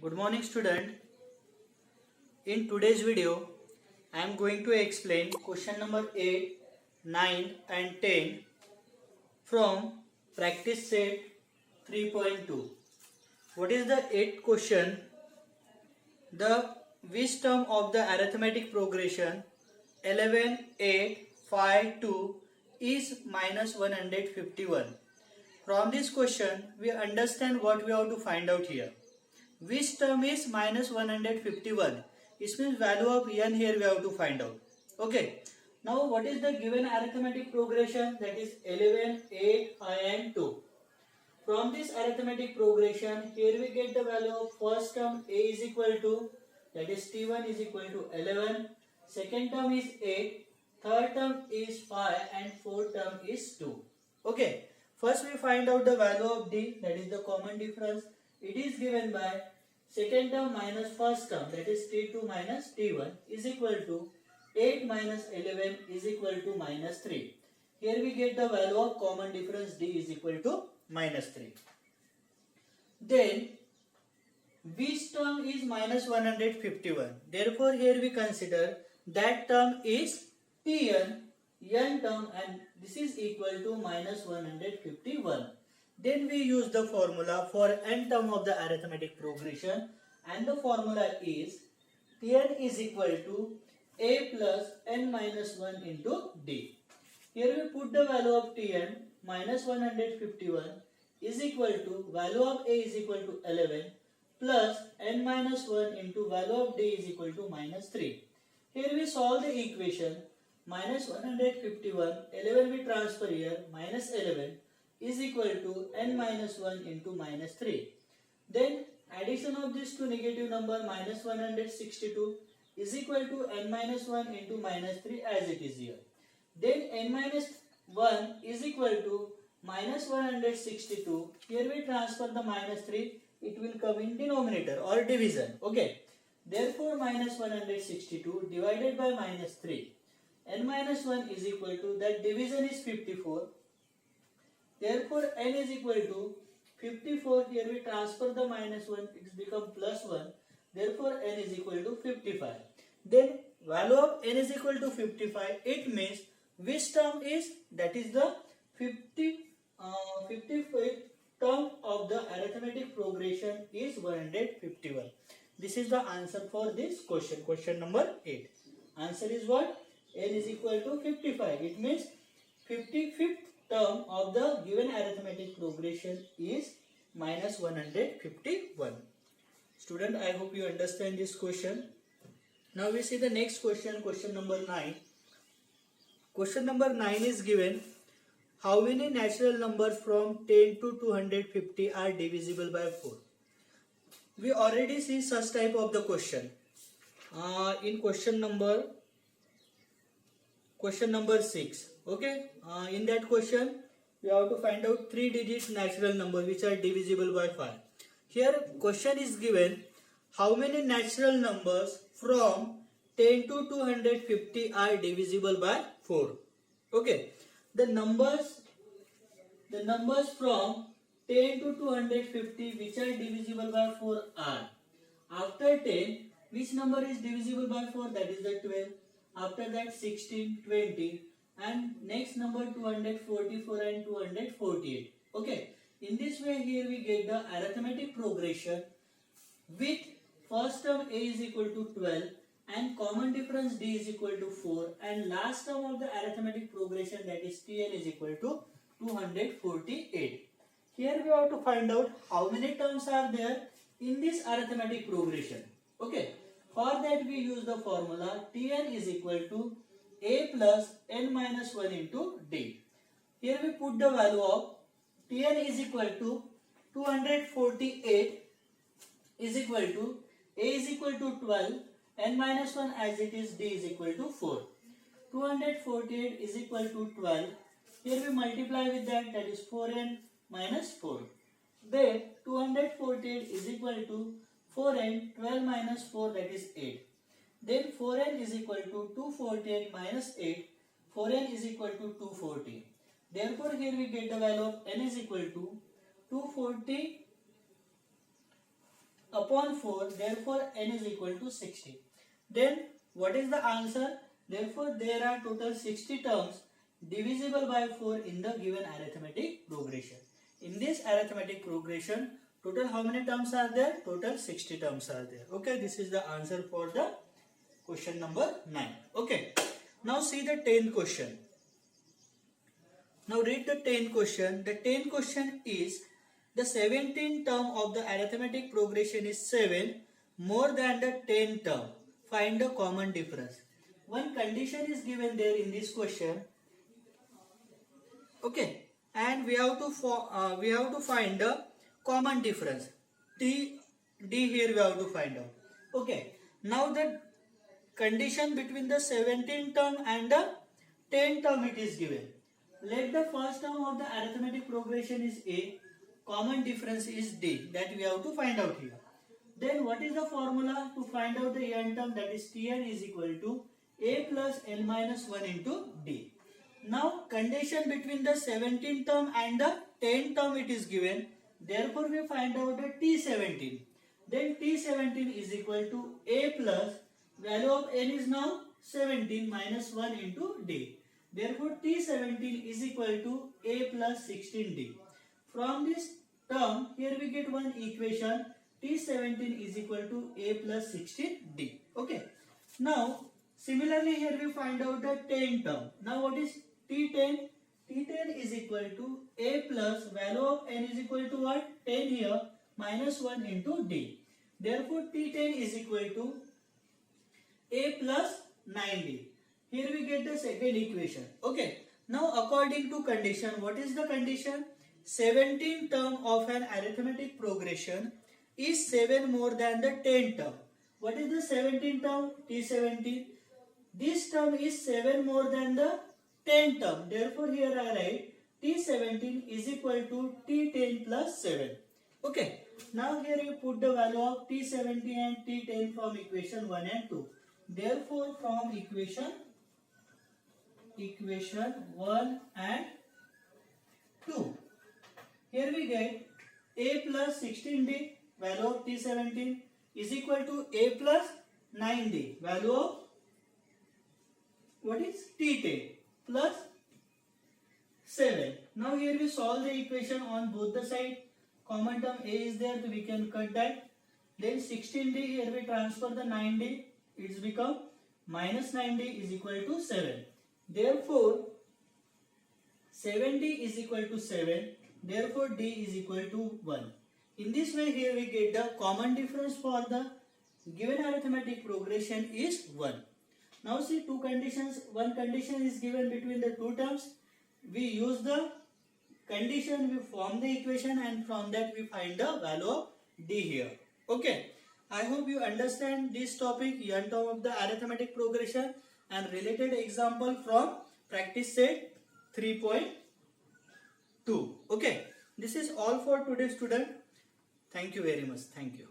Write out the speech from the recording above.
Good morning student. In today's video, I am going to explain question number 8, 9 and 10 from practice set 3.2. What is the 8th question? The which term of the arithmetic progression 11, 8, 5, 2 is minus 151? From this question, we understand what we have to find out here. Which term is minus 151? It means value of n here we have to find out. Okay. Now what is the given arithmetic progression? That is 11, 8, 5 and 2. From this arithmetic progression, here we get the value of first term a is equal to, that is t1 is equal to 11. Second term is 8. Third term is 5 and fourth term is 2. Okay. First we find out the value of d, that is the common difference. It is given by second term minus first term, that is t2 minus t1 is equal to 8 minus 11 is equal to minus 3. Here we get the value of common difference d is equal to minus 3. Then which term is minus 151? Therefore here we consider that term is tn, n term, and this is equal to minus 151. Then we use the formula for n term of the arithmetic progression, and the formula is Tn is equal to a plus n minus 1 into d. Here we put the value of Tn minus 151 is equal to value of a is equal to 11 plus n minus 1 into value of d is equal to minus 3. Here we solve the equation minus 151, 11 we transfer here, minus 11 is equal to n minus 1 into minus 3. Then addition of this to negative number minus 162 is equal to n minus 1 into minus 3 as it is here. Then n minus 1 is equal to minus 162. Here we transfer the minus 3. It will come in denominator or division. Okay. Therefore minus 162 divided by minus 3. N minus 1 is equal to, that division is 54. Therefore n is equal to 54. Here we transfer the minus 1, it become plus 1. Therefore n is equal to 55. Then value of n is equal to 55. It means which term is, that is the 55th term of the arithmetic progression is 151. This is the answer for this question. Question number 8. Answer is what? N is equal to 55. It means 55th term of the given arithmetic progression is minus 151. Student, I hope you understand this question. Now we see the next question, question number 9. Question number 9 is given, how many natural numbers from 10 to 250 are divisible by 4? We already see such type of the question. In question number 6. Okay. In that question, we have to find out 3-digit natural number which are divisible by 5. Here question is given, how many natural numbers from 10 to 250 are divisible by 4. Okay. The numbers from 10 to 250 which are divisible by 4 are, after 10, which number is divisible by 4? That is the 12. After that 16, 20, and next number 244 and 248. Okay. In this way here we get the arithmetic progression with first term a is equal to 12 and common difference d is equal to 4, and last term of the arithmetic progression, that is tn, is equal to 248. Here we have to find out how many terms are there in this arithmetic progression. Okay. For that we use the formula Tn is equal to a plus n minus 1 into d. Here we put the value of Tn is equal to 248 is equal to a is equal to 12, n minus 1 as it is, d is equal to 4. 248 is equal to 12. Here we multiply with that is 4n minus 4. Then 248 is equal to 4n, 12 minus 4, that is 8. Then 4n is equal to 248 minus 8. 4n is equal to 240. Therefore here we get the value of n is equal to 240 upon 4, therefore n is equal to 60. Then what is the answer? Therefore there are total 60 terms divisible by 4 in the given arithmetic progression. In this arithmetic progression, total how many terms are there? Total 60 terms are there. Okay, this is the answer for the question number 9. Okay, now see the 10th question. Now read the 10th question. The 10th question is, the 17th term of the arithmetic progression is 7 more than the 10th term. Find the common difference. One condition is given there in this question. Okay, and we have to find the common difference. D here we have to find out. Okay, now the condition between the 17th term and the 10th term it is given. Let the first term of the arithmetic progression is A, common difference is D, that we have to find out here. Then what is the formula to find out the n term, that is Tn is equal to A plus n minus 1 into D. Now condition between the 17th term and the 10th term it is given, therefore we find out the T17. Then T17 is equal to A plus, value of n is now 17 minus 1 into D. Therefore T17 is equal to A plus 16D. From this term, here we get one equation, T17 is equal to A plus 16D. Okay. Now, similarly here we find out the 10th term. Now what is T10? T10 is equal to A plus, value of n is equal to what? 10 here, minus 1 into D. Therefore T10 is equal to A plus 9D. Here we get the second equation. Okay. Now according to condition, what is the condition? 17th term of an arithmetic progression is 7 more than the 10th term. What is the 17th term? T17. This term is 7 more than the 10th term. Therefore here I write T17 is equal to T10 plus 7. Okay. Now here you put the value of T17 and T10 from equation 1 and 2. Therefore from equation 1 and 2. Here we get A plus 16D, value of T17 is equal to A plus 9D, value of what is T10 plus 7. Now here we solve the equation on both the sides. Common term A is there, so we can cut that. Then 16D, here we transfer the 9D, it's become minus 9D is equal to 7. Therefore 7D is equal to 7. Therefore D is equal to 1. In this way here we get the common difference for the given arithmetic progression is 1. Now see two conditions. One condition is given between the two terms. We use the condition, we form the equation, and from that we find the value of D here. Okay. I hope you understand this topic, n term of the arithmetic progression and related example from practice set 3.2. Okay. This is all for today, student. Thank you very much. Thank you.